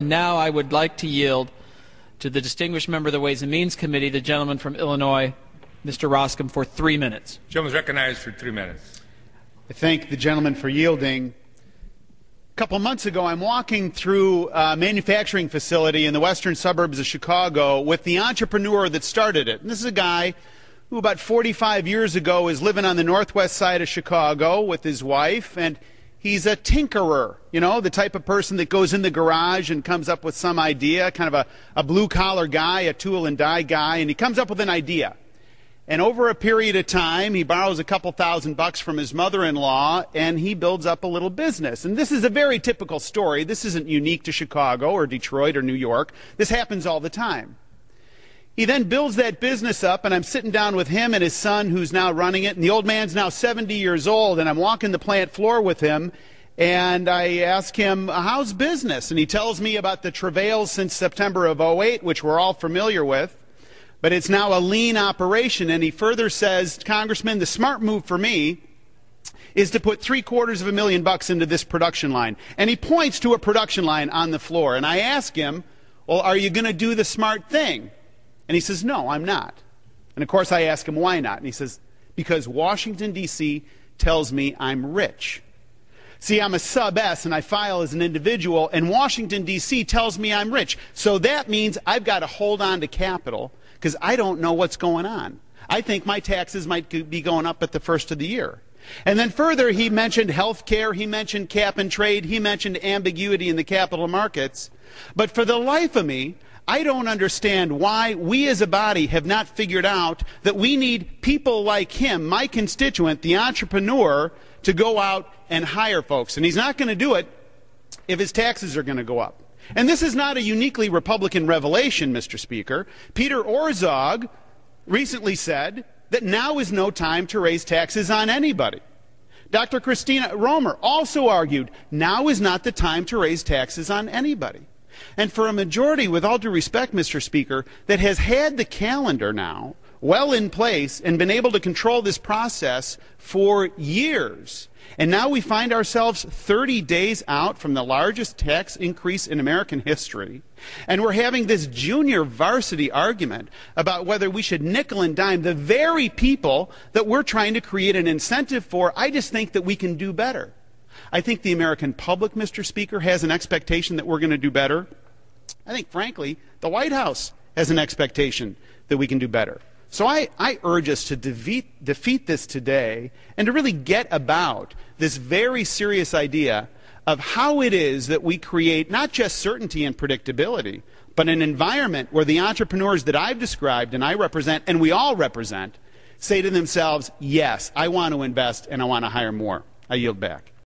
Now I would like to yield to the distinguished member of the Ways and Means Committee, the gentleman from Illinois, Mr. Roskam, for 3 minutes. The gentleman is recognized for 3 minutes. I thank the gentleman for yielding. A couple months ago, I'm walking through a manufacturing facility in the western suburbs of Chicago with the entrepreneur that started it. And this is a guy who about 45 years ago is living on the northwest side of Chicago with his wife, and he's a tinkerer, you know, the type of person that goes in the garage and comes up with some idea, kind of a blue-collar guy, a tool and die guy, and he comes up with an idea. And over a period of time, he borrows a couple $1,000 from his mother-in-law, and he builds up a little business. And this is a very typical story. This isn't unique to Chicago or Detroit or New York. This happens all the time. He then builds that business up, and I'm sitting down with him and his son, who's now running it. And the old man's now 70 years old, and I'm walking the plant floor with him. And I ask him, how's business? And he tells me about the travails since September of '08, which we're all familiar with. But it's now a lean operation. And he further says, Congressman, the smart move for me is to put $750,000 into this production line. And he points to a production line on the floor. And I ask him, well, are you going to do the smart thing? And he says, no, I'm not. And of course I ask him, why not? And he says, because Washington, D.C. tells me I'm rich. See, I'm a sub-S and I file as an individual, and Washington, D.C. tells me I'm rich. So that means I've got to hold on to capital because I don't know what's going on. I think my taxes might be going up at the first of the year. And then further, he mentioned health care, he mentioned cap and trade, he mentioned ambiguity in the capital markets. But for the life of me, I don't understand why we as a body have not figured out that we need people like him, my constituent, the entrepreneur, to go out and hire folks. And he's not going to do it if his taxes are going to go up. And this is not a uniquely Republican revelation, Mr. Speaker. Peter Orszag recently said that now is no time to raise taxes on anybody. Dr. Christina Romer also argued now is not the time to raise taxes on anybody. And for a majority, with all due respect, Mr. Speaker, that has had the calendar now well in place and been able to control this process for years, and now we find ourselves 30 days out from the largest tax increase in American history, and we're having this junior varsity argument about whether we should nickel and dime the very people that we're trying to create an incentive for. I just think that we can do better. I think the American public, Mr. Speaker, has an expectation that we're going to do better. I think, frankly, the White House has an expectation that we can do better. So I urge us to defeat this today and to really get about this very serious idea of how it is that we create not just certainty and predictability, but an environment where the entrepreneurs that I've described and I represent and we all represent say to themselves, yes, I want to invest and I want to hire more. I yield back.